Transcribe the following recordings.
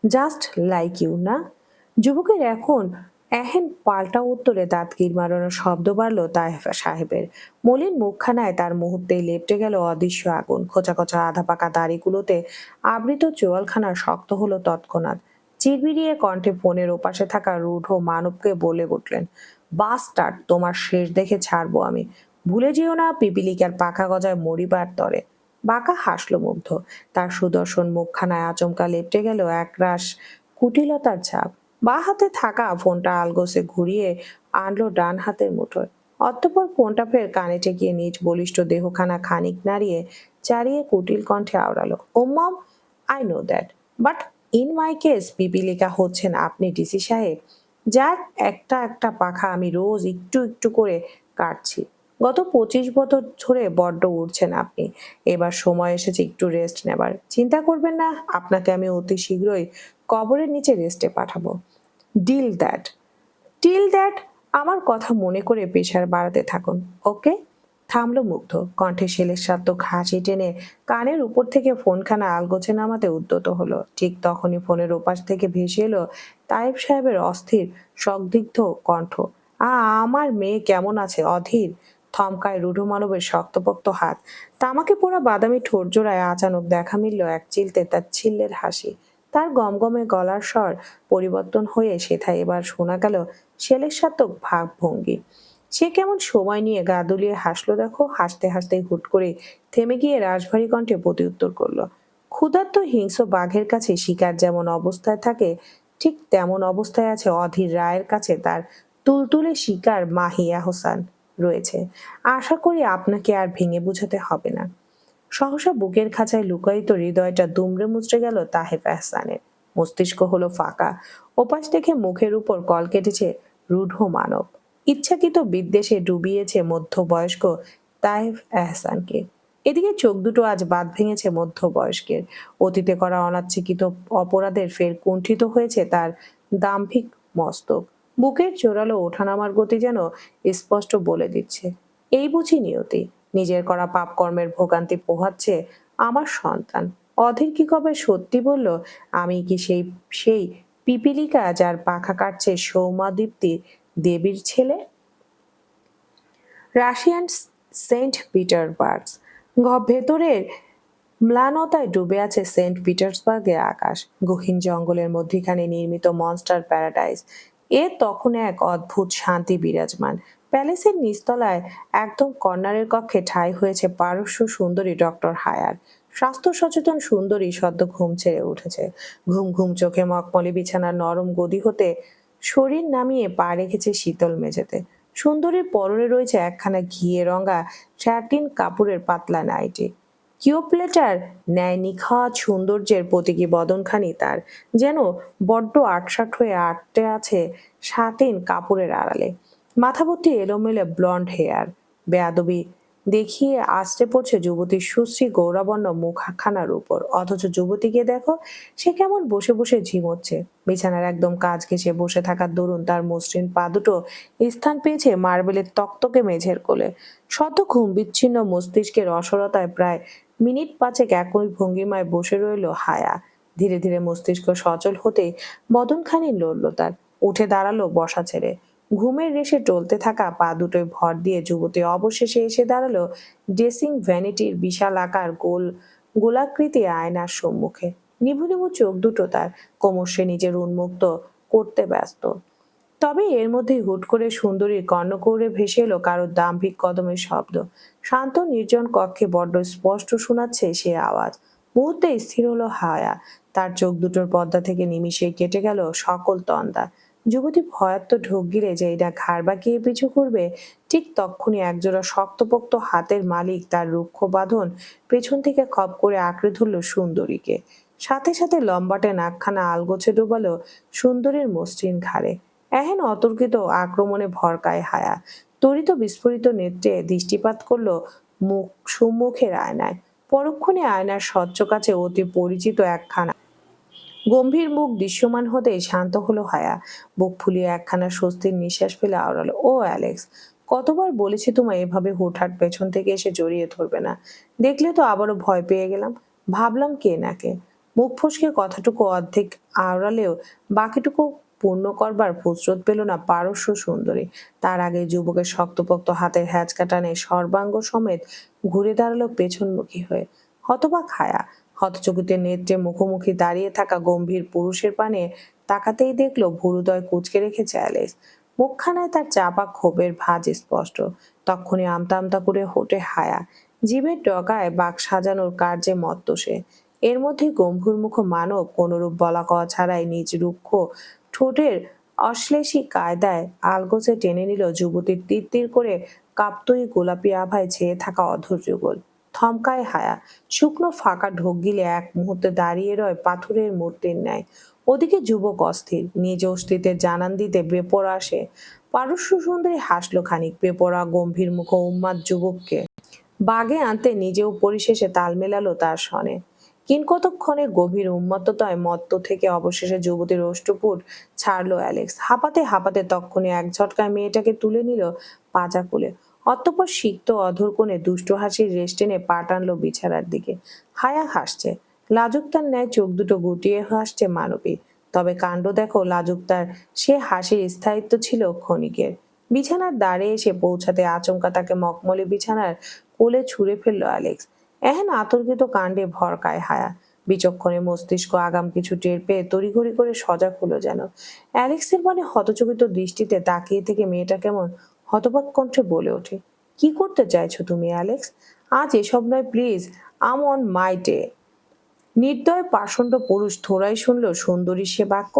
Just like you না? যুবকের এখন এহেন পাল্টা উত্তরে দাঁত কির মারানোর শব্দ বাড়ল তাহেফা সাহেবের। মলিন মুখখানায় তার মুহূর্তেই লেপটে গেল অদৃশ্য আগুন। খোঁচা খোঁচা আধা পাকা দাড়িগুলোতে আবৃত চোয়ালখানা শক্ত হলো তৎক্ষণাৎ। চিরবিরিয়ে কণ্ঠে ফোনের ওপাশে থাকা রূঢ় মানবকে বলে উঠলেন, বাস্টার্ড, তোমার শেষ দেখে ছাড়বো আমি। ভুলে যেও না পিপিলিকার পাখা গজায় মরিবার তরে। বাঁকা হাসলো মুগ্ধ। তার সুদর্শন মুখখানায় আচমকা লেপটে গেল একরাশ কুটিলতার ছাপ। বাঁ হাতে থাকা ফোনটা আলগোসে ঘুরিয়ে আনলো ডান হাতের মুঠোয়। অতঃপর ফোনটা ফের কানে টেকিয়ে নিজ বলিষ্ঠ দেহখানা খানিক নাড়িয়ে চাড়িয়ে কুটিল কণ্ঠে আওড়ালো, oh mom, I know that, but in my case পিপিলিকা হচ্ছেন আপনি ডিসি সাহেব, যার একটা একটা পাখা আমি রোজ একটু একটু করে কাটছি। গত 25 বছর ধরে বড্ড উড়ছেন আপনি। এবার সময় এসেছে একটু রেস্ট নেবার। চিন্তা করবেন না, আপনাকে আমি অতি শীঘ্রই কবরের নিচে রেস্টে পাঠাবো। Deal that. টিল দ্যাট, আমার কথা মনে করে প্রেশার বাড়াতে থাকুন, ওকে? থামলো মুগ্ধ। কণ্ঠে শেলের হাসি টেনে কানের উপর থেকে ফোনখানা আলগোছে নামাতে উদ্যত হলো। ঠিক তখনই ফোনের ওপাশ থেকে ভেসে এলো তায়েব সাহেবের অস্থির সন্দিগ্ধ কণ্ঠ, আমার মেয়ে কেমন আছে অধীর? থমকায় রূঢ় মানবের শক্তপোক্ত হাত। তামাকে পোড়া বাদামি ঠোঁট জোড়ায় আচানক দেখা মিলল এক চিলতে তার ছিল্লের হাসি। তার গমগমে গলার স্বর পরিবর্তন হয়ে সেথায় এবার শোনা গেল শেলের ভাবভঙ্গি। সে কেমন সময় নিয়ে গা দুলিয়ে হাসলো দেখো। হাসতে হাসতে হুট করে থেমে গিয়ে রাশভারী কণ্ঠে প্রতিউত্তর করলো, ক্ষুধার্ত হিংস্র বাঘের কাছে শিকার যেমন অবস্থায় থাকে, ঠিক তেমন অবস্থায় আছে অধীর রায়ের কাছে তার তুলতুলে শিকার মাহিয়া হোসান রয়েছে। আশা করি আপনাকে আর ভেঙে বুঝাতে হবে না। সহসা বুকের খাঁচায় লুকায়িত হৃদয়টা দুমড়ে মুচড়ে গেল তাহেফ এহসানের। মস্তিষ্ক হলো ফাঁকা। ওপাশ থেকে মুখের উপর কল কেটেছে রূঢ় মানব। ইচ্ছাকৃত বিদ্বেষে ডুবিয়েছে মধ্যবয়স্ক তাহেফ এহসানকে। এদিকে চোখ দুটো আজ বাঁধ ভেঙেছে মধ্যবয়স্কের। অতীতে করা অনাচ্ছিকৃত অপরাধের ফের কুণ্ঠিত হয়েছে তার দাম্ভিক মস্তক। বুকের জোরালো ওঠানামার গতি যেন স্পষ্ট বলে দিচ্ছে, এই বুঝি নিয়তি। নিজের করা পাপ কর্মের ভোগান্তি পোহাচ্ছে আমার সন্তান। অধীর কি কবে সত্যি বলল, আমি কি সেই সেই পিপিলিকা যার পাখা কাটছে সৌম্যাদীপ্তি দেবীর ছেলে? Russian Saint Petersburg. ভেতরের ম্লানতায় ডুবে আছে সেন্ট পিটার্সবার্গের আকাশ। গহীন জঙ্গলের মধ্যিখানে নির্মিত মনস্টার প্যারাডাইস। এ তখন এক অদ্ভুত শান্তি বিরাজমান। প্যালেসের নিচতলায় একদম কর্নারের কক্ষে ঠাঁই হয়েছে পারস্য সুন্দরী ডক্টর হায়ার। স্বাস্থ্য সচেতন সুন্দরী সদ্য ঘুম ছেড়ে উঠেছে। ঘুম ঘুম চোখে মখমলি বিছানার নরম গদি হতে শরীর নামিয়ে পা রেখেছে শীতল মেঝেতে। সুন্দরীর পরনে রয়েছে একখানা ঘিয়ে রঙা স্যাটিন কাপড়ের পাতলা নাইটি। কিওপ্লেটার ন্যায় নিখাত সৌন্দর্যের প্রতীকী বদনখানি তার যেন বড্ড আটসাট হয়ে আটতে আছে সাটিন কাপড়ের আড়ালে। মাথাভর্তি এলোমেলো ব্লন্ড হেয়ার। বেয়াদবি দেখিয়ে আছড়ে পড়ছে যুবতীর সুশ্রী গৌরবর্ণ মুখখানার উপর। অথচ যুবতীকে দেখো, সে কেমন বসে বসে ঝিমোচ্ছে। বিছানার একদম কাছ ঘেঁষে বসে থাকার দরুন তার মসৃণ পা দুটো স্থান পেয়েছে মার্বেলের তক্তকে মেঝের কোলে। শত ঘুম বিচ্ছিন্ন মস্তিষ্কের অসরতায় প্রায় মিনিট পাঁচেক একই ভঙ্গিমায় বসে রইল হায়া। ধীরে ধীরে মস্তিষ্ক সচল হতেই বদনখানি লড়ল তার। উঠে দাঁড়ালো বসা ছেড়ে। ঘুমের রেশে টলতে থাকা পা দুটোয় ভর দিয়ে যুবতী অবশেষে এসে দাঁড়ালো ড্রেসিং ভ্যানিটির বিশাল আকার গোলাকৃতি আয়নার সম্মুখে। নিভু নিভু চোখ দুটো তার ক্রমশ নিজের উন্মুক্ত করতে ব্যস্ত। তবে এর মধ্যেই হুট করে সুন্দরীর কর্ণকুহরে ভেসে এলো কারো দাম্ভিক কদমের শব্দ। শান্ত নির্জন কক্ষে বড্ড স্পষ্ট শোনাচ্ছে সে আওয়াজ। মুহূর্তে স্থির হলো হায়া। তার চোখ দুটোর পর্দা থেকে নিমিষেই কেটে গেল সকল তন্দা। যুবতী ভয়াত্ম ঢোক গিলে যেই না ঘাড় বাঁকিয়ে পিছু করবে, ঠিক তক্ষুনি একজোড়া শক্তপোক্ত হাতের মালিক তার রুক্ষ বাঁধন পেছন থেকে খপ করে আঁকড়ে ধরল সুন্দরীকে। সাথে সাথে লম্বাটে নাকখানা আলগোছে ডোবালো সুন্দরীর মসৃণ ঘাড়ে। এহেন অতর্কিত আক্রমণে ভরকায় হায়া। তড়িত বিস্ফোরিত নেত্রে দৃষ্টিপাত করলো মুখ সম্মুখের আয়নায়। পরক্ষণে আয়নার স্বচ্ছ কাছে অতি পরিচিত একখানা গম্ভীর মুখ দৃশ্যমান হতেই শান্ত হলো হায়া। বুক ফুলিয়ে একখানা স্বস্তির নিঃশ্বাস ফেলে আওড়ালো, ও অ্যালেক্স, কতবার বলেছি তোমায় এভাবে হুটহাট পেছন থেকে এসে জড়িয়ে ধরবে না। দেখলে তো আবারও ভয় পেয়ে গেলাম। ভাবলাম কে নাকে। মুখ ফসকে কথাটুকু অর্ধেক আওড়ালেও বাকিটুকু পূর্ণ করবার ফুসরত পেল না পারস্য সুন্দরী। তার আগে যুবকের শক্তপোক্ত হাতের হ্যাচকা টানে সর্বাঙ্গ সমেত ঘুরে দাঁড়ালো পেছনমুখী হয়ে। হতবাক হায়া হতচকিতের নেত্রে মুখোমুখি দাঁড়িয়ে থাকা গম্ভীর পুরুষের পানে তাকাতেই দেখলো ভুরুদয় কুঁচকে রেখেছে অ্যালেক্স। মুখখানায় তার চাপা ক্ষোভের ভাঁজ স্পষ্ট। তক্ষুনি আমতা আমতা করে হোটে হায়া, জীবের ডগায় বাক সাজানোর কার্যে মত্ত সে। এর মধ্যে গম্ভীর মুখ মানব কোনরূপ বলা কওয়া ছাড়াই নিজ রুক্ষ ঠোঁটের অশ্লেষী কায়দায় আলগোছে টেনে নিল যুবতীর তীর তীর করে কাপ্তই গোলাপি আভায় ছেয়ে থাকা অধর যুগল। থমকায় হায়া, শুকনো ফাঁকা ঢোক গিলে এক মুহূর্তে দাঁড়িয়ে রয় পাথরের মূর্তির ন্যায়। ওদিকে যুবক অস্থির, নিজ অস্তিত্বের জানান দিতে বেপরোয়া সে। পারস্য সুন্দরী হাসলো খানিক, বেপরোয়া গম্ভীর মুখ উন্মাদ যুবককে বাগে আনতে নিজেও পরিশেষে তাল মেলালো তার সনে। কিংকতক্ষণে গভীর উন্মত্ততায় মত্ত থেকে অবশেষে যুবতীর ওষ্ঠপুট ছাড়লো অ্যালেক্স। হাঁপাতে হাঁপাতে তক্ষুনি এক ঝটকায় মেয়েটাকে তুলে নিল পাজা কোলে। অতঃপর সিক্ত অধর কোণে দুষ্ট হাসির রেশ টেনে পা টানলো বিছানার দিকে। হায়া হাসছে, লাজুকতার ন্যায় চোখ দুটো গুটিয়ে হাসছে মানবী। তবে কাণ্ড দেখো লাজুকতার, সে হাসির স্থায়িত্ব ছিল ক্ষণিকের। বিছানার দ্বারে এসে পৌঁছাতে আচমকা তাকে মখমলি বিছানার কোলে ছুঁড়ে ফেললো অ্যালেক্স। এহেন আতর্কিত কাণ্ডে ভরকায় হায়া। বিচক্ষণে মস্তিষ্ক আগাম কিছু টের পেয়ে তড়িঘড়ি করে সজাগ হলো যেন। অ্যালেক্সের মানে হতচকিত দৃষ্টিতে তাকিয়ে থেকে মেয়েটা কেমন হতবাক কণ্ঠে বলে ওঠে, কি করতে চাইছো তুমি অ্যালেক্স? আজ এসব নয় please, I'm on my day. নির্দয় পাষণ্ড পুরুষ থোড়াই শুনল সুন্দরী সে বাক্য।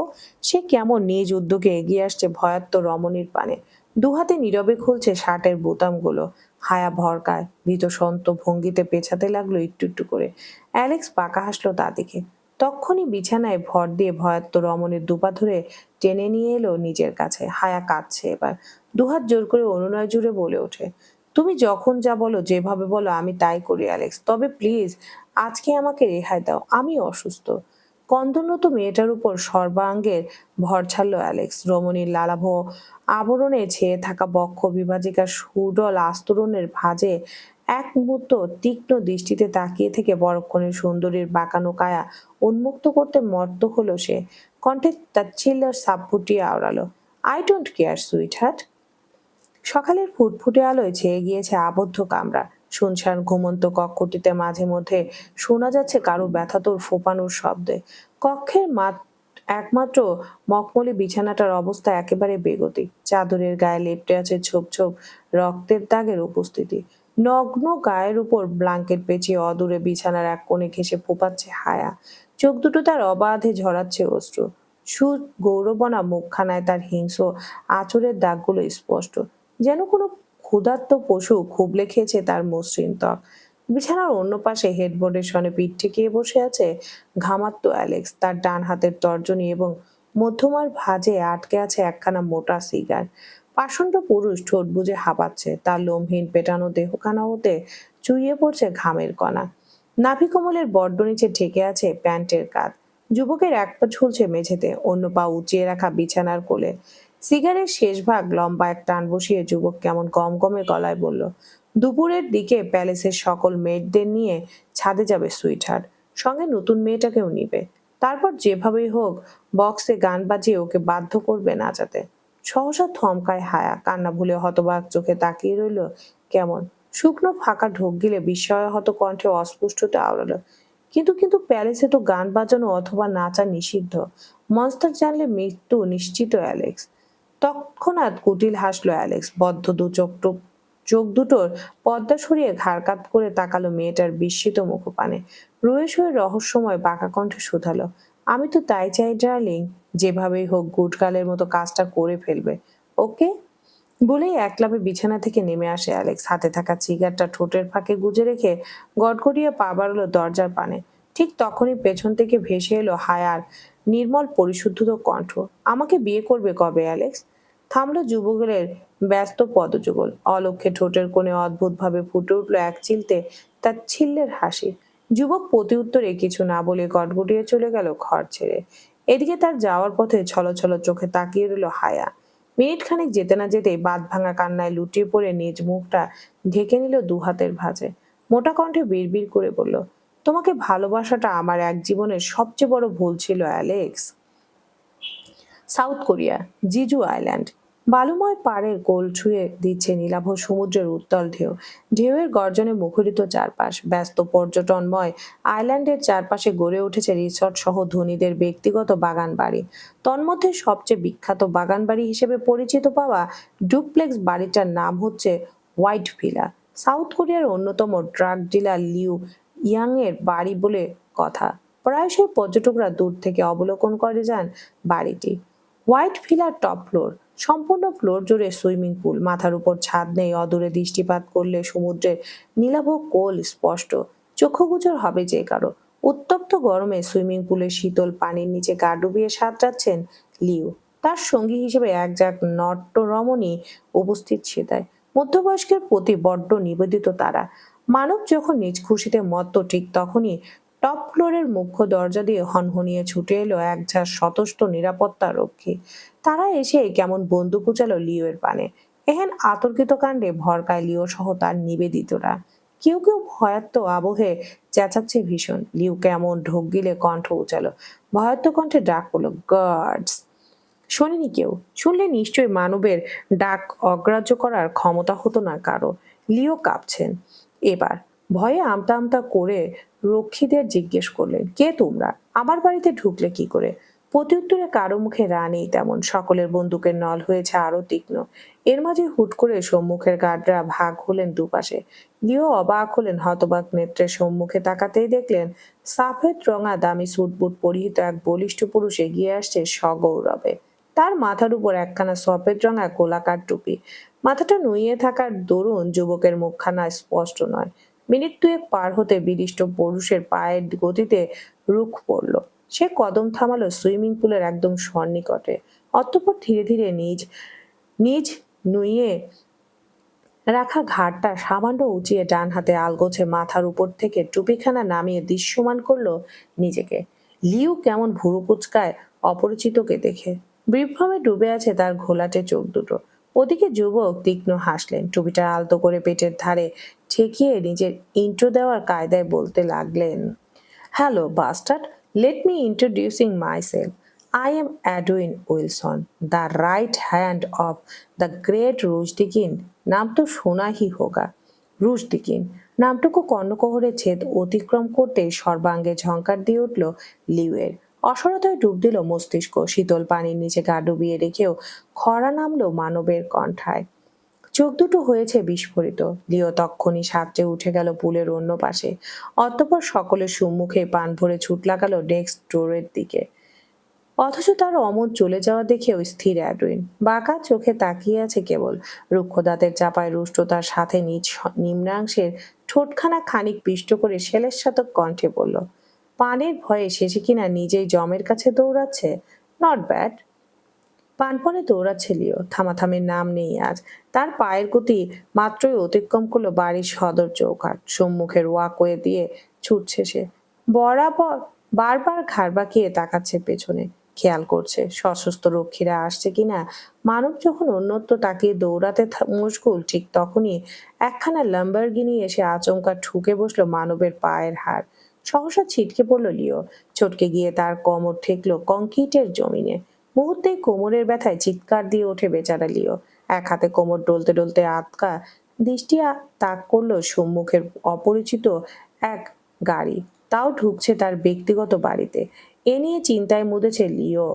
সে কেমন নিজ উদ্যোগে এগিয়ে আসছে ভয়াত্ম রমণীর পানে, দুহাতে নীরবে খুলছে শার্টের বোতামগুলো। হায়া ভরকায় ভীতসন্ত ভঙ্গিতে পেছাতে লাগলো একটু একটু করে। অ্যালেক্স বাঁকা হাসলো তা দেখে। তক্ষুনি বিছানায় ভর দিয়ে ভয়াত্ম রমণীর দুপা ধরে টেনে নিয়ে এলো নিজের কাছে। হায়া কাঁদছে এবার, দুহাত জোর করে অনুনয় জুড়ে বলে ওঠে, তুমি যখন যা বলো, যেভাবে বলো আমি তাই করি অ্যালেক্স, তবে প্লিজ আজকে আমাকে রেহাই দাও, আমি অসুস্থ। কন্দনরত মেয়েটার উপর সর্বাঙ্গের ভর ছাড়লো অ্যালেক্স। রমণীর লালাভ আবরণে ছেয়ে থাকা বক্ষ বিভাজিকা সুডল আস্তরণের ভাঁজে এক মুহূর্ত তীক্ষ্ণ দৃষ্টিতে তাকিয়ে থেকে বরক্ষণের সুন্দরীর বাঁকানো কায়া উন্মুক্ত করতে মর্ত হলো সে। কণ্ঠে তাচ্ছিল্যের সাপ ফুটিয়ে আওড়ালো, I don't care sweetheart. সকালের ফুটফুটে আলোয় ছেয়ে গিয়েছে আবদ্ধ কামরা। শুনশান ঘুমন্ত কক্ষটিতে মাঝে মধ্যে শোনা যাচ্ছে কারো ব্যথাতুর ফোঁপানোর শব্দে। কক্ষের একমাত্র মখমলি বিছানাটার অবস্থা একেবারে বেগতিক। চাদরের গায়ে লেপ্টে আছে ছোপ ছোপ রক্তের দাগের উপস্থিতি। নগ্ন গায়ের উপর ব্ল্যাঙ্কেট পেঁচিয়ে অদূরে বিছানার এক কোণে ঘেঁষে ফোঁপাচ্ছে হায়া। চোখ দুটো তার অবাধে ঝরাচ্ছে অশ্রু। গৌরবনা মুখখানায় তার হিংস্র আঁচড়ের দাগগুলো স্পষ্ট, যেন কোনো ক্ষুধার্ত পশু খুবলে খেয়েছে তার মসৃণ ত্বক। বিছানার অন্য পাশে হেডবোর্ডের সনে পিঠ ঠেকিয়ে বসে আছে ঘামাত্ম অ্যালেক্স। তার ডান হাতের তর্জনী এবং মধ্যমার ভাঁজে আটকে আছে একখানা মোটা সিগার। পাষণ্ড পুরুষ ঠোঁট বুজে হাঁপাচ্ছে, তার লোমহীন পেটানো দেহখানা হতে চুইয়ে পড়ছে ঘামের কণা। নাভিকমলের বড্ড নিচে ঠেকে আছে প্যান্টের কাঁধ। যুবকের এক পা ঝুলছে মেঝেতে, অন্য পা উঁচিয়ে রাখা বিছানার কোলে। সিগারের শেষ ভাগ লম্বা এক টান বসিয়ে যুবক কেমন গমগমে গলায় বলল, দুপুরের দিকে প্যালেসের সকল মেয়েদের নিয়ে ছাদে যাবে সুইটহার্ট, সঙ্গে নতুন মেয়েটাকেও নিবে। তারপর যেভাবেই হোক বক্সে গান বাজিয়ে ওকে বাধ্য করবে নাচাতে। সহসা থমকায় হায়া, কান্না ভুলে হতবাক চোখে তাকিয়ে রইল কেমন। শুকনো ফাঁকা ঢোক গিলে বিস্ময়াহত কণ্ঠে অস্পষ্টতা আওড়ালো, কিন্তু কিন্তু প্যালেসে তো গান বাজানো অথবা নাচা নিষিদ্ধ। মনস্টার জানলে মৃত্যু নিশ্চিত অ্যালেক্স। তৎক্ষণাৎ কুটিল হাসলো অ্যালেক্স। বদ্ধ চোখ দুটোর পর্দা সরিয়ে ঘাড় কাত করে তাকালো মেয়েটার বিস্মিত মুখপানে। রয়ে সয়ে রহস্যময় বাঁকা কণ্ঠে শুধালো, আমি তো তাই চাই ডার্লিং, যেভাবেই হোক গুডগালের মতো কাজটা করে ফেলবে, ওকে? বলেই একলাপে বিছানা থেকে নেমে আসে অ্যালেক্স। হাতে থাকা সিগারটা ঠোঁটের ফাঁকে গুজে রেখে গটগটিয়ে পা বাড়ালো দরজার পানে। ঠিক তখনই পেছন থেকে ভেসে এলো হায়ার নির্মল পরিশুদ্ধ কণ্ঠ, আমাকে বিয়ে করবে কবে অ্যালেক্স? থামলো যুবকের ব্যস্ত পদযুগল। অলক্ষ্যে ঠোঁটের কোণে অদ্ভুত ভাবে ফুটে উঠলো এক চিলতে তার ছিল্লের হাসি। যুবক প্রতি উত্তরে কিছু না বলে গটগটিয়ে চলে গেল ঘর ছেড়ে। এদিকে তার যাওয়ার পথে ছলছল চোখে তাকিয়ে রইল হায়া। মিনিট খানেক যেতে না যেতেই বাঁধ ভাঙা কান্নায় লুটিয়ে পড়ে নিজ মুখটা ঢেকে নিল দুহাতের ভাঁজে। মোটা কণ্ঠে বিড়বিড় করে বলল, তোমাকে ভালোবাসাটা আমার এক জীবনের সবচেয়ে বড় ভুল ছিল, অ্যালেক্স। সাউথ কোরিয়া, জিজু আইল্যান্ড। বালুময় পাড়ের কোল ছুঁয়ে দিচ্ছে নীলাভ সমুদ্রের উত্তাল ঢেউ। ঢেউয়ের গর্জনে মুখরিত চারপাশ। ব্যস্ত পর্যটনময় আইল্যান্ডের চারপাশে গড়ে উঠেছে রিসর্ট সহ ধনীদের ব্যক্তিগত বাগান বাড়ি। তন্মধ্যে সবচেয়ে বিখ্যাত বাগান বাড়ি হিসেবে পরিচিত পাওয়া ডুপ্লেক্স বাড়িটার নাম হচ্ছে হোয়াইট ভিলা। সাউথ কোরিয়ার অন্যতম ড্রাগ ডিলার লিউ ইয়াং এর বাড়ি বলে কথা। প্রায়শই পর্যটকরা দূর থেকে অবলোকন করে যান বাড়িটি। হোয়াইট ভিলার টপ ফ্লোর, সম্পূর্ণ ফ্লোর জুড়ে সুইমিং পুল, মাথার উপর ছাদ নেই, অদূরে দৃষ্টিপাত করলে সমুদ্রের নীলাভ কোল স্পষ্ট। চক্ষুগোচর হবে যে কারো। উত্তপ্ত গরমে সুইমিং পুলের শীতল পানির নিচে গা ডুবিয়ে সাঁতরাচ্ছেন লিও। তার সঙ্গী হিসেবে এক ঝাঁক নট্য রমণী উপস্থিত সেটায়। মধ্যবয়স্কের প্রতি বড্ড নিবেদিত তারা। মানব যখন নিজ খুশিতে মত্ত, ঠিক তখনই টপ ফ্লোরের মুখ্য দরজা দিয়ে হনহনিয়ে ছুটে এলো এক ঝাঁক সতস্ত নিরাপত্তা রক্ষী। তারা এসে কেমন বন্দুক উচালো লিও এর পানে। এহেন আতর্কিত কাণ্ডে ভরকায় লিও সহ তার নিবেদিতরা। কেউ কেউ ভয়ার্ত আবহে চেঁচাচ্ছে ভীষণ। লিও কেমন ঢোক গিলে কণ্ঠ উচালো, ভয়ার্ত কণ্ঠে ডাক পড়লো, গার্ডস। শোনেনি কেউ? শুনলে নিশ্চয়ই মানবের ডাক অগ্রাহ্য করার ক্ষমতা হতো না কারো। লিও কাঁপছেন এবার। ভয়ে আমতা আমতা করে রক্ষীদের জিজ্ঞেস করলেন, কে তোমরা? আমার বাড়িতে ঢুকলে কি করে? প্রত্যুত্তরে কারো মুখে রা নেই তেমন। সকলের বন্দুকের নল হয়েছে আরো তীক্ষ্ণ। এর মাঝে হুট করে সম্মুখের গার্ডরা ভাগ হলেন দুপাশে। লিও অবাক হলেন, হতবাক নেত্রে সম্মুখে তাকাতেই দেখলেন সাফেদ রঙা দামি স্যুটবুট পরিহিত এক বলিষ্ঠ পুরুষ এগিয়ে আসছে সগৌরবে। তার মাথার উপর একখানা সফেদ রঙা গোলাকার টুপি। মাথাটা নুইয়ে থাকার দরুন যুবকের মুখখানা স্পষ্ট নয়। মিনিট দুয়েক পার হতে বিশিষ্ট পুরুষের পায়ের গতিতে রুখ পড়ল। সে কদম থামালো সুইমিং পুলের একদম সন্নিকটে। অতঃপর ধীরে ধীরে নিজ নিজ নুইয়ে রাখা ঘাড়টা সামান্য উঁচিয়ে ডান হাতে আলগোছে মাথার উপর থেকে টুপিখানা নামিয়ে দৃশ্যমান করলো নিজেকে। লিউ কেমন ভুরু কুচকায় অপরিচিতকে দেখে। বিভ্রমে ডুবে আছে তার ঘোলাটে চোখ দুটো। ওদিকে যুবক তীক্ষ্ণ হাসলেন। টুপিটা আলতো করে পেটের ধারে ঠেকিয়ে নিজের ইন্ট্রো দেওয়ার কায়দায় বলতে লাগলেন, hello bastard, let me introducing myself. I am Edwin Wilson, the right hand of the great রুশদিকিন। নাম তো শোনা হি হোগা। রুশদিকিন নামটুকু কর্ণকোহরে ছেদ অতিক্রম করতে সর্বাঙ্গে ঝংকার দিয়ে উঠল লিউয়ের। অসরতায় ডুব দিল মস্তিষ্ক। শীতল পানির নিচে গা ডুবিয়ে রেখেও খরা নামলো মানবের কণ্ঠায়। চোখ দুটো হয়েছে বিস্ফোরিত। লিও তক্ষুনি সাঁতরে উঠে গেল পুলের অন্য পাশে। অতঃপর সকলের সম্মুখে পান ভরে ছুট লাগালো ডেস্ক ডোরের দিকে। অথচ তার অমন চলে যাওয়া দেখেও স্থির অ্যাডউইন। বাঁকা চোখে তাকিয়ে আছে কেবল। রুক্ষ দাঁতের চাপায় রুষ্টতার সাথে নিজ নিম্নাংশের ঠোঁটখানা খানিক পিষ্ট করে শেলের কণ্ঠে বলল, পানের ভয়ে শেষে কিনা নিজেই জমের কাছে দৌড়াচ্ছে। Not bad. পানপনে দৌড়াচ্ছে লিও। থামাথামির নাম নেই আজ। তার পায়ের গতি মাত্রই অতিক্রম করলো বাড়ির সদর চৌকাঠ। সম্মুখের ওয়াকওয়ে দিয়ে ছুটছে সে। বরাবর বারবার ঘাড় বাঁকিয়ে তাকাচ্ছে পেছনে। খেয়াল করছে সশস্ত্র রক্ষীরা আসছে কিনা। মানব যখন অন্যত্র তাকিয়ে দৌড়াতে মশগুল, ঠিক তখনই একখানা লাম্বারগিনি এসে আচমকা ঠুকে বসলো মানবের পায়ের হাড়। সহসা ছিটকে পড়লো লিও। ছটকে গিয়ে তার কোমর ঠেকলো কংক্রিটের জমিনে। মুহূর্তেই কোমরের ব্যথায় চিৎকার দিয়ে ওঠে বেচারা লিও। এক হাতে কোমর ডলতে ডলতে আটকা দৃষ্টি তাক করলো সম্মুখের অপরিচিত এক গাড়ি। তাও ঢুকছে তার ব্যক্তিগত বাড়িতে। এ নিয়ে চিন্তায় মুদেছে লিও।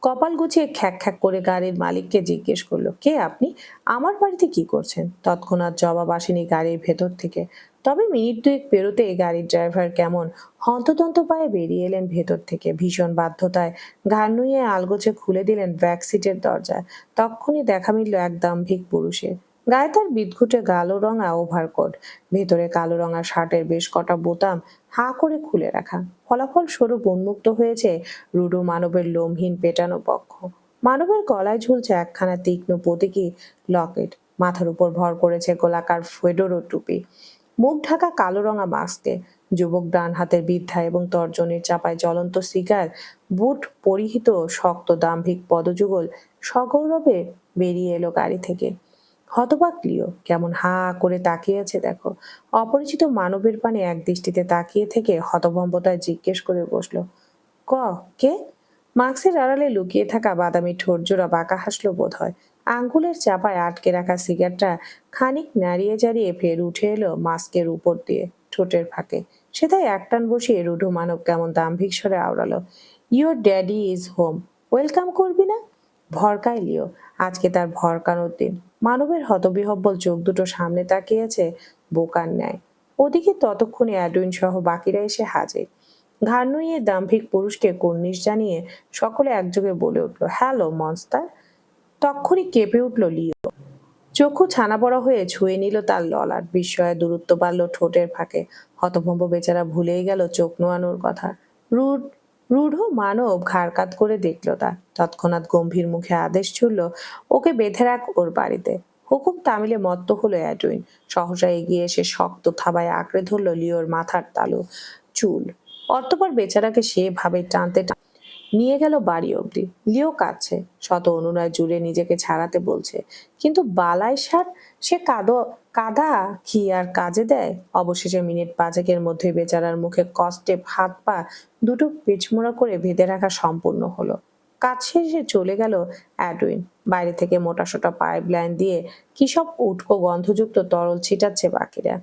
কপাল গুছিয়ে খ্যাক খ্যাক করে গাড়ির মালিককে জিজ্ঞেস করলো, কে আপনি? আমার বাড়িতে কি করছেন? তৎক্ষণাৎ জবাব আসেনি গাড়ির ভেতর থেকে। তবে মিনিট দুয়েক পেরোতে গাড়ির ড্রাইভার কেমন হন্তদন্ত পায়ে বেরিয়ে এলেন ভেতর থেকে। ভীষণ বাধ্যতায় ঘাড় নুইয়ে আলগোছে খুলে দিলেন ব্যাক সিটের দরজা। তক্ষুনি দেখা মিলল এক দাম্ভিক পুরুষের। গায়ে তার বিদঘুটে কালো রঙা ওভারকোট। ভেতরে কালো রঙা শার্টের বেশ কটা বোতাম হা করে খুলে রাখা। ফলাফল স্বরূপ উন্মুক্ত হয়েছে রুডো মানবের লোমহীন পেটানো পক্ষ। মানবের গলায় ঝুলছে একখানা তীক্ষ্ণ প্রতীকী লকেট। মাথার উপর ভর করেছে গোলাকার ফেডোরো টুপি। মুখ ঢাকা কালো রঙা মাস্কে। যুবক ডান হাতের বৃদ্ধা এবং তর্জনীর চাপায় জ্বলন্ত সিগার বুট পরিহিত শক্ত দাম্ভিক পদযুগল সগৌরবে বেরিয়ে এলো গাড়ি থেকে। হতবাক লিও কেমন হা করে তাকিয়ে আছে দেখো। অপরিচিত মানবের পানে এক দৃষ্টিতে তাকিয়ে থেকে হতভম্বতায় জিজ্ঞেস করে বসলো, ক কে? মাস্কের আড়ালে লুকিয়ে থাকা বাদামি ঠোঁট জোড়া বাঁকা হাসলো বোধ হয়। আঙ্গুলের চাপায় আটকে রাখা সিগারটা খানিক নাড়িয়ে চাড়িয়ে ফের উঠে এলো মাস্কের উপর দিয়ে ঠোঁটের ফাঁকে। সেটাই একটান বসিয়ে রুঢো মানব কেমন দাম্ভিক স্বরে আওড়ালো, your daddy is home, welcome করবি না? ভরকায় লিও, আজকে তার ভরকানোর দিন। মানবের হতবিহব্বল চোখ দুটো সামনে তাকিয়েছে বোকার ন্যায়। ওদিকে ততক্ষণে অ্যাডউইন সহ বাকিরা এসে হাজির। ঘাড় নুইয়ে দাম্ভিক পুরুষকে কুর্নিশ জানিয়ে সকলে একযোগে বলে উঠল, হ্যালো মনস্টার। তক্ষুনি কেঁপে উঠল লিও। চক্ষু ছানা বড় হয়ে ছুঁয়ে নিল তার ললাট, বিস্ময়ে দূরত্ব বাড়ল ঠোঁটের ফাঁকে। হতভম্ব বেচারা ভুলেই গেল চোখ নোয়ানোর কথা। রুড রূঢ় মানব ঘাড় কাত করে দেখল তা। তৎক্ষণাৎ গম্ভীর মুখে আদেশ ছুড়ল, ওকে বেঁধে রাখ ওর বাড়িতে। হুকুম তামিলে মত্ত হলো অ্যাডউইন। সহসা এগিয়ে এসে শক্ত থাবায় আঁকড়ে ধরল লিওর মাথার তালু চুল। অতঃপর বেচারাকে সেভাবে টানতে নিয়ে গেল বাড়ি অবধি। লিও কাঁদছে, শত অনুনয় জুড়ে নিজেকে ছাড়াতে বলছে, কিন্তু বালাই সার, সে কাদা কি আর কাজে দেয়? অবশেষে মিনিট পাঁচেকের মধ্যে বেচারার মুখে কষ্টে হাত পা দুটো পিছমোড়া করে বেঁধে রাখা সম্পূর্ণ হলো। কাজ শেষে চলে গেল অ্যাডউইন। বাইরে থেকে মোটাসোটা পাইপ লাইন দিয়ে কি সব উটকো গন্ধযুক্ত তরল ছিটাচ্ছে বাকিরা।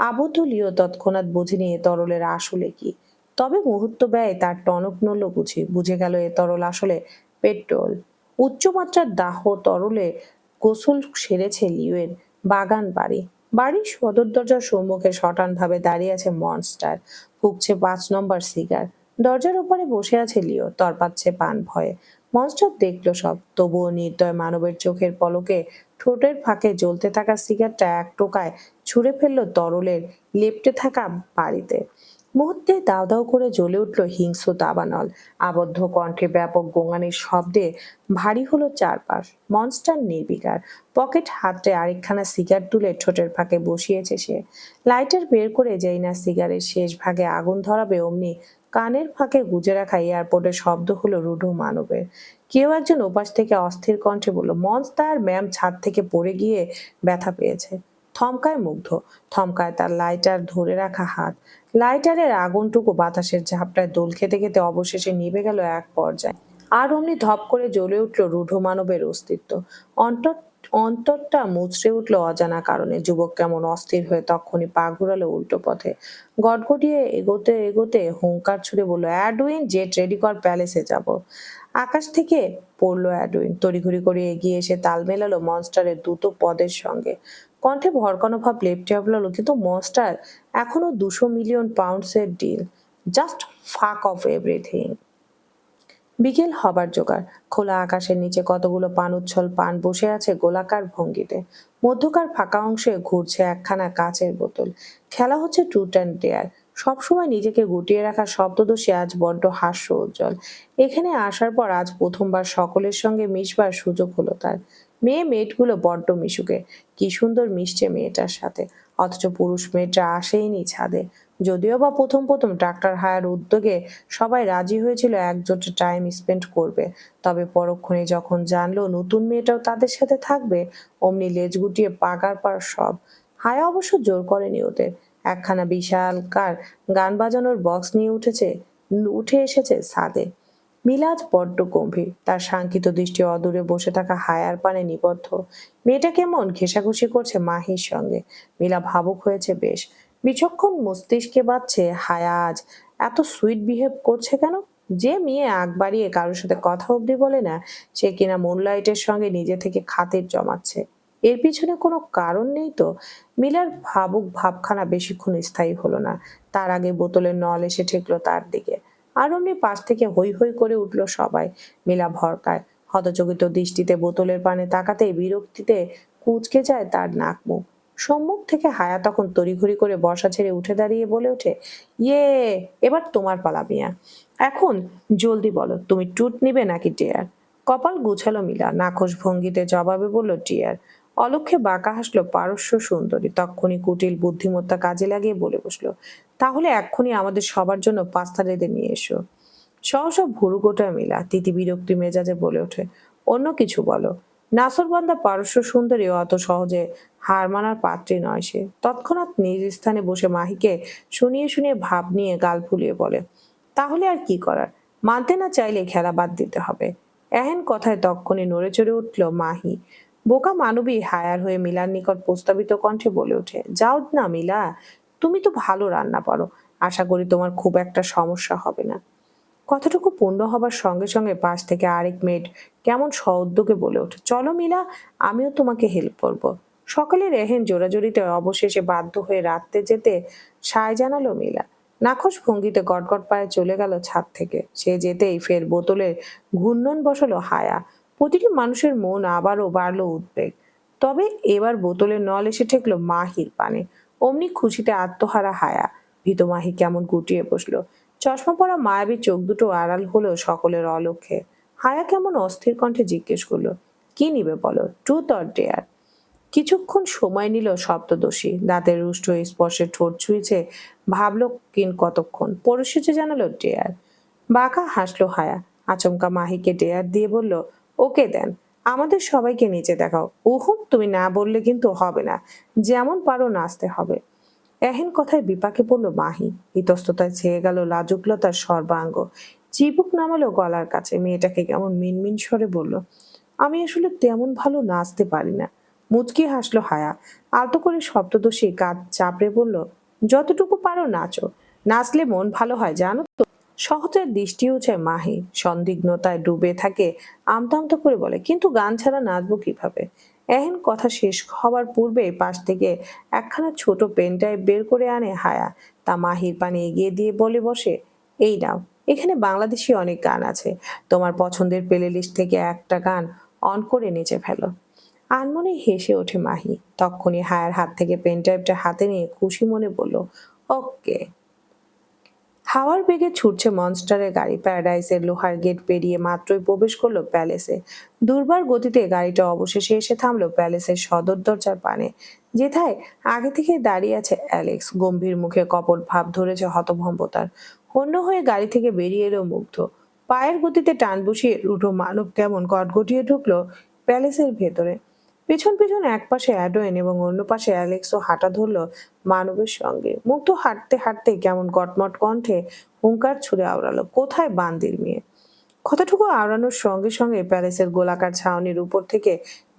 আবদ্ধ লিও তৎক্ষণাৎ বুঝিনি এ তরলের আসলে কি। তবে মুহূর্ত ব্যয় তার টনক নড়ল বুঝে গেল এ তরল আসলে পেট্রোল। উচ্চমাত্রার দাহ তরলে গোসল সেরেছে লিওয়ের বাগান বাড়ি। বাড়ির সদর দরজার সম্মুখে শটান ভাবে দাঁড়িয়ে আছে মনস্টার, ফুঁকছে 5 নম্বর সিগার। দরজার ওপারে বসে আছে লিও, তরপাচ্ছে পান ভয়ে। মনস্টার দেখলো সব, তবুও নির্দয় মানবের চোখের পলকে ঠোঁটের ফাঁকে জ্বলতে থাকা সিগারটা এক টোকায় ছুঁড়ে ফেললো তরলের লেপ্টে থাকা বাড়িতে। মুহূর্তে দাউ দাউ করে জ্বলে উঠল হিংস্র দাবানল। আবদ্ধ কণ্ঠে ব্যাপক গোঙানির শব্দে ভারী হলো চারপাশ। মনস্টার নির্বিকার, পকেট হাতড়ে আরেকখানা সিগার তুলে ঠোঁটের ফাঁকে বসিয়েছে সে। লাইটার বের করে যেই না সিগারের শেষ ভাগে আগুন ধরাবে অমনি কানের ফাঁকে গুজে রাখা এয়ারপোর্টের শব্দ হলো রূঢ় মানবের। কেউ একজন ওপাশ থেকে অস্থির কণ্ঠে বলল, মনস্টার ম্যাম ছাদ থেকে পড়ে গিয়ে ব্যথা পেয়েছে। থমকায় মুগ্ধ, থমকায় তার লাইটার ধরে রাখা হাত। লাইটারের আগুনটুকু বাতাসের ঝাপটায় দোল খেতে খেতে অবশেষে নিভে গেল এক পর্যায়ে। আর অমনি ধপ করে জ্বলে উঠল রূঢ় মানবের অস্তিত্ব। অন্তর অন্তরটা মুচড়ে উঠল অজানা কারণে। যুবক কেমন অস্থির হয়ে তক্ষুনি পা ঘুরালো উল্টো পথে। গটগটিয়ে এগোতে এগোতে হুঙ্কার ছুড়ে বলল, অ্যাডউইন, জেট রেডি কর, প্যালেসে যাব। আকাশ থেকে পড়লো অ্যাডউইন। তড়িঘড়ি করে এগিয়ে এসে তাল মেলালো মনস্টারের দ্রুত পদের সঙ্গে। কণ্ঠে ভরকানো ভাব লেপটে আপলালো, কিন্তু মনস্টার, এখনো 200 মিলিয়ন পাউন্ডসের ডিল। জাস্ট ফাক অফ এভরিথিং। বিকেল হবার জোগাড়। খোলা আকাশের নিচে কতগুলো পানুচ্ছল পান বসে আছে গোলাকার ভঙ্গিতে। মধ্যকার ফাঁকা অংশে ঘুরছে একখানা কাচের বোতল। খেলা হচ্ছে ট্রুথ অ্যান্ড ডেয়ার। সবসময় নিজেকে গুটিয়ে রাখা শব্দদোষী আজ বড্ড হাস্য উজ্জ্বল। এখানে আসার পর আজ প্রথমবার সকলের সঙ্গে মিশবার সুযোগ হলো তার। মেয়েগুলো বড্ড মিশুকে, কি সুন্দর মিশছে মেয়েটার সাথে। অথচ পুরুষ মেয়েটা আসেইনি ছাদে। যদিও বা প্রথম প্রথম ডাক্তার হায়ার উদ্যোগে সবাই রাজি হয়েছিল একজোটে টাইম স্পেন্ড করবে, তবে পরক্ষণে যখন জানলো নতুন মেয়েটাও তাদের সাথে থাকবে, অমনি লেজ গুটিয়ে পাগার পার সব। হায়া অবশ্য জোর করেনি ওদের। একখানা বিশালকার গান বাজানোর বক্স নিয়ে উঠে এসেছে ছাদে। মিলাজ বড্ড গম্ভীর, তার শাঙ্কিত দৃষ্টি অদূরে বসে থাকা হায়ার পানে নিবদ্ধ। মেয়েটা কেমন ঘেঁষাঘুষি করছে মাহির সঙ্গে। মিলা ভাবুক হয়েছে বেশ। বিচক্ষণ মস্তিষ্কে বাজছে, হায়া আজ এত সুইট বিহেভ করছে কেন? যে মেয়ে আগ বাড়িয়ে কারোর সাথে কথা অব্দি বলে না, সে কিনা মুনলাইটের সঙ্গে নিজে থেকে খাতির জমাচ্ছে। এর পিছনে কোনো কারণ নেই তো? মিলার ভাবুক ভাবখানা বেশিক্ষণ স্থায়ী হলো না। তার আগে বোতলের নল এসে ঠেকলো তার দিকে। আর অমনি পাশ থেকে হৈ হৈ করে উঠল সবাই। মিলা ভরকায়, হতচকিত দৃষ্টিতে বোতলের পানে তাকাতেই বিরক্তিতে কুঁচকে যায় তার নাক মুখ। সম্মুখ থেকে হায়া তখন তড়িঘড়ি করে বসা ছেড়ে উঠে দাঁড়িয়ে বলে ওঠে, ইয়ে, এবার তোমার পালা মিয়া। এখন জলদি বলো, তুমি ট্রুথ নিবে নাকি ডেয়ার? কপাল গুছালো মিলা, নাখোশ ভঙ্গিতে জবাবে বলল ডিয়ার। অলক্ষে বাঁকা হাসলো পারস্য সুন্দরী। তক্ষুনি কুটিল বুদ্ধিমত্তা কাজে লাগিয়ে বলে বসলো, তাহলে এক্ষুনি আমাদের সবার জন্য পাস্তা রেঁধে নিয়ে এসো। সহসা ভুরু গোটা মিলা তিতি বিরক্তি মেজাজে বলে ওঠে, অন্য কিছু বলো। নাসরবান্দা পারস্য সুন্দরী অত সহজে হার মানার পাত্রী নয় সে। তৎক্ষণাৎ নিজ স্থানে বসে মাহিকে শুনিয়ে শুনিয়ে ভাব নিয়ে গাল ফুলিয়ে বলে, তাহলে আর কি করার, মানতে না চাইলে খেলা বাদ দিতে হবে। এহেন কথায় তক্ষণি নড়ে চড়ে উঠল মাহি। বোকা মানবী হায়ার হয়ে মিলার নিকট প্রস্তাবিত কণ্ঠে বলে ওঠে, যাও না মিলা, তুমি তো ভালো রান্না পারো, আশা করি তোমার খুব একটা সমস্যা হবে না। কথাটুকু পূর্ণ হবার সঙ্গে সঙ্গে পাশ থেকে আরেক মেয়েট কেমন সউদ্যোগে বলে ওঠে, চলো মিলা, আমিও তোমাকে হেল্প করব। সকালে রেহেন জোরাজুরিতে অবশেষে বাধ্য হয়ে রাখতে যেতে সায় জানালো মিলা। নাখোশ ভঙ্গিতে গটগট পায়ে চলে গেল ছাদ থেকে। সে যেতেই ফের বোতলের ঘূর্ণন বসালো হায়া। প্রতিটি মানুষের মন আবারও বাড়লো উদ্বেগ। তবে এবার বোতলের নল এসে ঠেকলো মাহির পানে। অমনি খুশিতে আত্মহারা হায়া। ভীত মাহি কেমন গুটিয়ে বসলো। চশমা পরা মায়াবী চোখ দুটো আড়াল হলো সকলের অলক্ষ্যে। হায়া কেমন অস্থির কণ্ঠে জিজ্ঞেস করলো, কি নিবে বলো, ট্রুথ অর ডেয়ার? কিছুক্ষণ সময় নিল সপ্তদশী। দাঁতের রুষ্ট স্পর্শে ঠোঁট ছুঁয়েছে, ভাবলো কিন কতক্ষণ, পরিশেষে জানালো ডেয়ার। বাঁকা হাসলো হায়া। আচমকা মাহিকে ডেয়ার দিয়ে বলল, ওকে দেন, আমাদের সবাইকে নিচে দেখাও। উহুম, তুমি না বললে কিন্তু হবে না, যেমন পারো নাচতে হবে। এহেন কথায় বিপাকে পড়ল মাহি। ইতস্ততায় ছেয়ে গেল লাজুকলতার সর্বাঙ্গ। চিবুক নামালো গলার কাছে। মেয়েটাকে কেমন মিনমিন স্বরে বলল, আমি আসলে তেমন ভালো নাচতে পারি না। মুচকি হাসলো হায়া। আলতো করে সপ্তদশী কাঁধ চাপড়ে বলল, যতটুকু পারো নাচো, নাচলে মন ভালো হয় জানো তো। সহজের দৃষ্টি উঠে মাহি সন্দিগ্ধতায় ডুবে থাকে। আমতা আমতা করে বলে, কিন্তু গান ছাড়া নাচবো কিভাবে? এহেন কথা শেষ হবার পূর্বে পাশ থেকে একখানা ছোট পেনড্রাইভ বের করে আনে হায়া। তা মাহির পানে এগিয়ে দিয়ে বলে বসে, এই নাও, এখানে বাংলাদেশি অনেক গান আছে, তোমার পছন্দের প্লে লিস্ট থেকে একটা গান অন করে নিচে ফেলো। আনমনে হেসে ওঠে মাহি। তক্ষুনি হায়ার হাত থেকে পেনড্রাইভটা হাতে নিয়ে খুশি মনে বলল, ওকে। হাওয়ার বেগে ছুটছে মনস্টারের গাড়ি। প্যারাডাইসের লোহার গেট পেরিয়ে মাত্রই প্রবেশ করলো প্যালেসে। দুর্বার গতিতে গাড়িটা অবশেষে এসে থামলো প্যালেসের সদর দরজার পানে, যেথায় আগে থেকে দাঁড়িয়ে আছে অ্যালেক্স। গম্ভীর মুখে কপট ভাব ধরেছে হতভম্বতার। হন্য হয়ে গাড়ি থেকে বেরিয়ে এলো মুগ্ধ। পায়ের গতিতে টান বসিয়ে রুঢ় মানব কেমন গটগটিয়ে ঢুকলো প্যালেসের ভেতরে। পেছন পেছন এক পাশে অ্যাডোয়েন এবং অন্য পাশে অ্যালেক্সও হাঁটা ধরলো মানবের সঙ্গে। মুগ্ধ হাঁটতে হাঁটতে কেমন কটমট কণ্ঠে হুঙ্কার ছুড়ে আওড়ালো, কোথায় বান্দির মেয়ে? কথাটুকু আওড়ানোর সঙ্গে সঙ্গে প্যালেসের গোলাকার ছাউনির উপর থেকে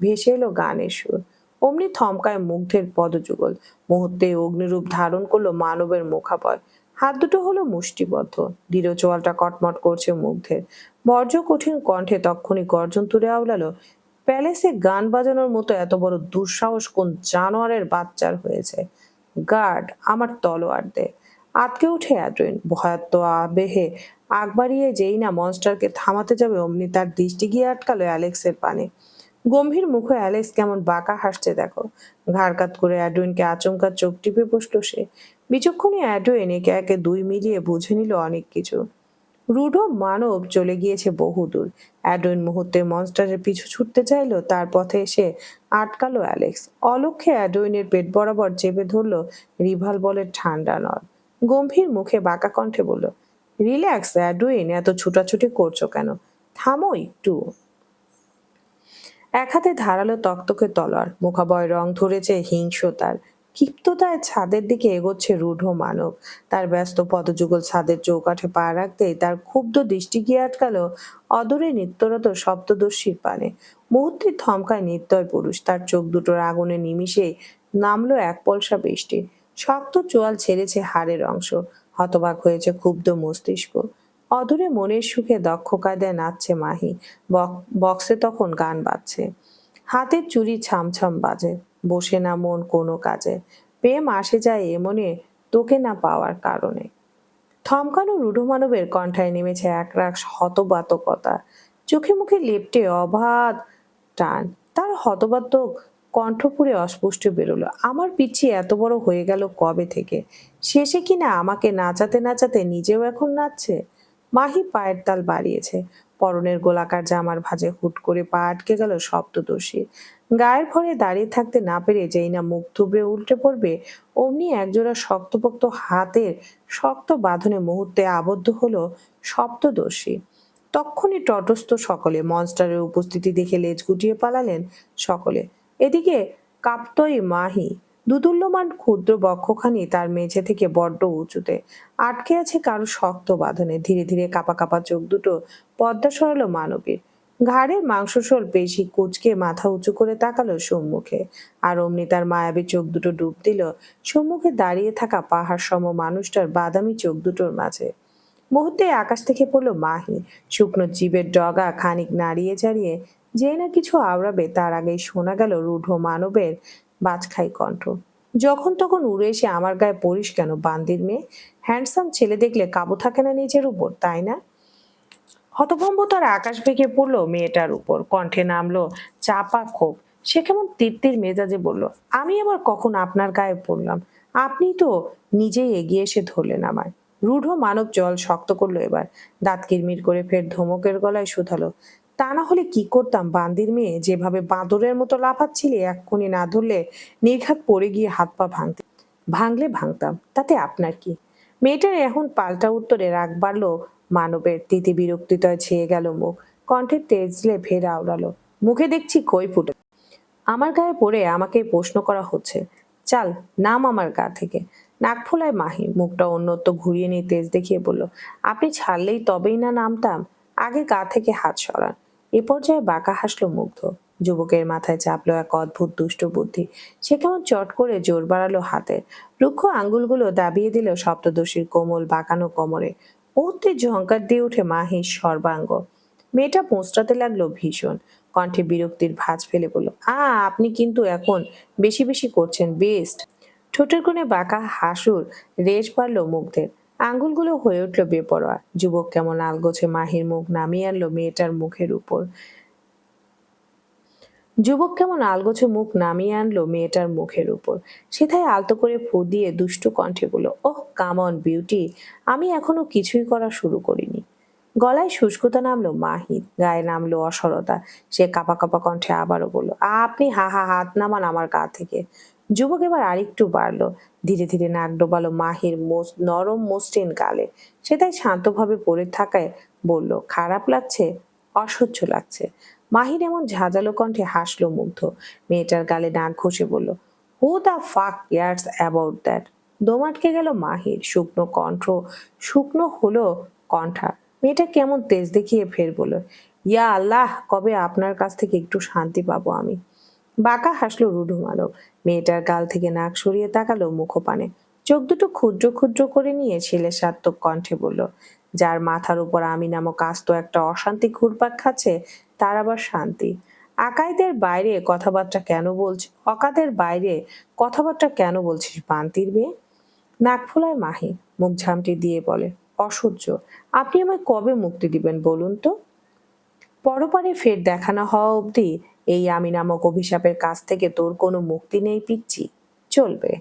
ভেসে এলো গানের সুর। অমনি থমকায় মুগ্ধের পদযুগল। মুহূর্তে অগ্নিরূপ ধারণ করলো মানবের মুখাপয়। হাত দুটো হলো মুষ্টিবদ্ধ। দৃঢ় চোয়ালটা কটমট করছে মুগ্ধের। বর্জ্য কঠিন কণ্ঠে তক্ষুনি গর্জন তুলে আওড়ালো, প্যালেসে গান বাজানোর মতো এত বড় দুঃসাহস কোন জানোয়ারের বাচ্চার হয়েছে? গার্ড, আমার তলোয়ার দে। আতকে উঠে অ্যাড্রিন। ভয়াত্ম আবেহে আগ বাড়িয়ে যেই না মনস্টারকে থামাতে যাবে, অমনি তার দৃষ্টি গিয়ে আটকালো অ্যালেক্সের পানে। গম্ভীর মুখে অ্যালেক্স কেমন বাঁকা হাসছে দেখো। ঘাড় কাত করে অ্যাডুইনকে আচমকা চোখ টিপে বসলো সে। বিচক্ষণী অ্যাডুইন একে একে দুই মিলিয়ে বুঝে নিল অনেক কিছু। রূঢ় মানব চলে গিয়েছে বহুদূর। অ্যাডুইন মুহূর্তে মনস্টারের পিছু ছুটতে চাইলো, তার পথে এসে আটকালো অ্যালেক্স। অলক্ষ্যে অ্যাডুইনের পেট বরাবর চেপে ধরলো রিভলভারের ঠান্ডা নল। গম্ভীর মুখে বাঁকা কণ্ঠে বলল, রিল্যাক্স অ্যাডুইন, এত ছুটাছুটি করছো কেন? থামো একটু। এক হাতে ধারালো তক্তকে তলোয়ার, মুখাবয় রং ধরেছে হিংস্রতার। ক্ষিপ্ততায় ছাদের দিকে এগোচ্ছে রূঢ় মানব। তার ব্যস্ত পদযুগল ছাদের চৌকাঠে পা রাখতেই তার ক্ষুব্ধ দৃষ্টি গিয়ে আটকালো অদূরে নিত্যরত সপ্তদর্শীর পানে। মুহূর্তে থমকায় নির্দয় পুরুষ। তার চোখ দুটোর আগুনে নিমিষে নামলো এক পলসা বৃষ্টি। শক্ত চোয়াল ছেড়েছে হাড়ের অংশ। হতবাক হয়েছে ক্ষুব্ধ মস্তিষ্ক। অদূরে মনের সুখে দক্ষ কায়দায় নাচছে মাহি। বক্সে তখন গান বাজছে। হাতের চুড়ি ছামছাম বাজে। বসে না মন কোনো কাজে, প্রেম আসে যায় এমনে তোকে না পাওয়ার কারণে। থমকানো রূঢ় মানবের কণ্ঠায় নেমেছে একরাশ হতবাতকতা। চোখে মুখে লেপ্টে অবাধ টান। তার হতবাতক কণ্ঠপুরে অস্পষ্ট বেরোলো, আমার পিচ্ছি এত বড় হয়ে গেল কবে থেকে? শেষে কিনা আমাকে নাচাতে নাচাতে নিজেও এখন নাচছে। মাহি পায়ের তাল বাড়িয়েছে। পরনের গোলাকার জামার ভাঁজে হুট করে পা আটকে গেল সপ্তদর্শী। গায়ের ভরে দাঁড়িয়ে থাকতে না পেরে যেই না মুখ থুবড়ে উল্টে পড়বে, অমনি একজোড়া শক্তপোক্ত হাতের শক্ত বাঁধনে মুহূর্তে আবদ্ধ হলো সপ্তদর্শী। তক্ষুনি তটস্থ সকলে, মনস্টারের উপস্থিতি দেখে লেজ গুটিয়ে পালালেন সকলে। এদিকে কাপ্তই মাহি দুদুল্যমান ক্ষুদ্র বক্ষখানি তার মেঝে থেকে বড্ড উঁচুতে আটকে আছে কারো শক্ত বাঁধনে। ধীরে ধীরে কাপা কাপা চোখ দুটো পদ্মা সরালো মানবীর। ঘাড়ের মাংসশোল পেশি কুঁচকে মাথা উঁচু করে তাকালো সম্মুখে, আর অমনি তার মায়াবী চোখ দুটো ডুব দিল সম্মুখে দাঁড়িয়ে থাকা পাহাড় সম মানুষটার বাদামি চোখ দুটোর মাঝে। মুহূর্তে আকাশ থেকে পড়লো মাহি, শুকনো জীবের ডগা খানিক নাড়িয়ে চাড়িয়ে যে না কিছু আওড়াবে তার আগেই শোনা গেল রূঢ় মানবের বাজখাই কণ্ঠ। যখন তখন উড়ে এসে আমার গায়ে পড়িস কেন বান্দির মেয়ে? হ্যান্ডসাম ছেলে দেখলে কাবু থাকে না নিজের উপর, তাই না? হতভম্ব তার আকাশ ভেঙে পড়লো মেয়েটার উপর, কণ্ঠে নামলো চাপা ক্ষোভ। সে কেমন তির্তির মেজাজে বলল, আমি আবার কখন আপনার গায়ে পড়লাম? আপনি তো নিজেই এগিয়ে এসে ধরলেন আমায়। রূঢ় মানব জল শক্ত করলো এবার, দাঁত কিরমির করে ফের ধমকের গলায় শুধালো, তা না হলে কি করতাম বান্দির মেয়ে? যেভাবে বাঁদরের মতো লাফাচ্ছিলে, এক্ষুনি না ধরলে নির্ঘাত পড়ে গিয়ে হাত পা ভাঙলে ভাঙতাম, তাতে আপনার কি? মেয়েটার এখন পাল্টা উত্তরে রাগ বাড়লো মানবের। তিতি বিরক্তিতয় ছেয়ে গেল মুখ, কণ্ঠের তেজলে ফের আওড়ালো, মুখে দেখছি খই ফুটে। আমার গায়ে পড়ে আমাকে প্রশ্ন করা হচ্ছে? চাল নাম আমার গা থেকে। নাক ফোলায় মাহি, মুখটা অন্যত্র ঘুরিয়ে নিয়ে তেজ দেখিয়ে বলল, আপনি ছাড়লেই তবেই না নামতাম, আগে গা থেকে হাত সরান। এ পর্যায়ে বাঁকা হাসলো মুগ্ধ। যুবকের মাথায় চাপলো এক অদ্ভুত দুষ্ট বুদ্ধি। সে কেমন চট করে জোর বাড়ালো হাতের, রুক্ষ আঙ্গুলগুলো দাবিয়ে দিল সপ্তদশীর কোমল বাঁকানো কোমরে। মুহূর্তে ঝংকার দিয়ে উঠে মাহির সর্বাঙ্গ। মেয়েটা পোঁচড়াতে লাগলো ভীষণ, কণ্ঠে বিরক্তির ভাঁজ ফেলে বলল, আপনি কিন্তু এখন বেশি বেশি করছেন বেস্ট। ঠোঁটের কোণে বাঁকা হাসুর রেশ পারল মুগ্ধের, আঙ্গুলগুলো হয়ে উঠল বেপরোয়া। যুবক কেমন আলগোছে মাহির মুখ নামিয়ে আনলো মেয়েটার মুখের উপর। যুবক কেমন আলগোছে মুখ নামিয়ে আনলো মেয়েটার মুখের উপর। সেথায় আলতো করে ফু দিয়ে দুষ্টু কণ্ঠে বলল, ওহ কাম অন বিউটি, আমি এখনো কিছুই করা শুরু করিনি। গলায় শুষ্কতা নামলো মাহির, গায়ে নামলো অসরতা। সে কাঁপা কাঁপা কণ্ঠে আবারও বলল, আপনি হাত নামান আমার গা থেকে। যুবক এবার আরেকটু বাড়লো, ধীরে ধীরে নাক ডোবালো মাহির নরম মসৃণ গালে। সে তাই শান্তভাবে পড়ে থাকায় বলল, খারাপ লাগছে? অসহ্য লাগছে। মাহির এমন ঝাঁঝালো কণ্ঠে হাসলো মুগ্ধ। মেয়েটার গালে নাক ঘষে বলল, হু দা ফাক কেয়ার্স অ্যাবাউট দ্যাট? দম আটকে গেল মাহির, শুকনো হলো কণ্ঠা। মেয়েটা কেমন তেজ দেখিয়ে ফের বলল, ইয়া আল্লাহ, কবে আপনার কাছ থেকে একটু শান্তি পাবো আমি? বাঁকা হাসলো রূঢ় মানব। মেয়েটার গাল থেকে নাক সরিয়ে তাকালো মুখপানে, চোখ দুটো ক্ষুদ্র ক্ষুদ্র করে নিয়ে ছেলে সাত্ত্বক কণ্ঠে বলল, যার মাথার উপর আমি নামক আস্ত একটা অশান্তি ঘুরপাক খাচ্ছে, তার আবার শান্তি? আকাইদের বাইরে কথাবার্তা কেন বলছিস? অকাদের বাইরে কথাবার্তা কেন বলছিস বান্তির মেয়ে? নাক ফোলায় মাহি, মুখ ঝামটি দিয়ে বলে, অসহ্য। আপনি আমায় কবে মুক্তি দিবেন বলুন তো? পরপারে ফের দেখা না হওয়া অবধি এই আমি নামক অভিশাপের কাছ থেকে তোর কোনো মুক্তি নেই পিচ্চি। চলবে।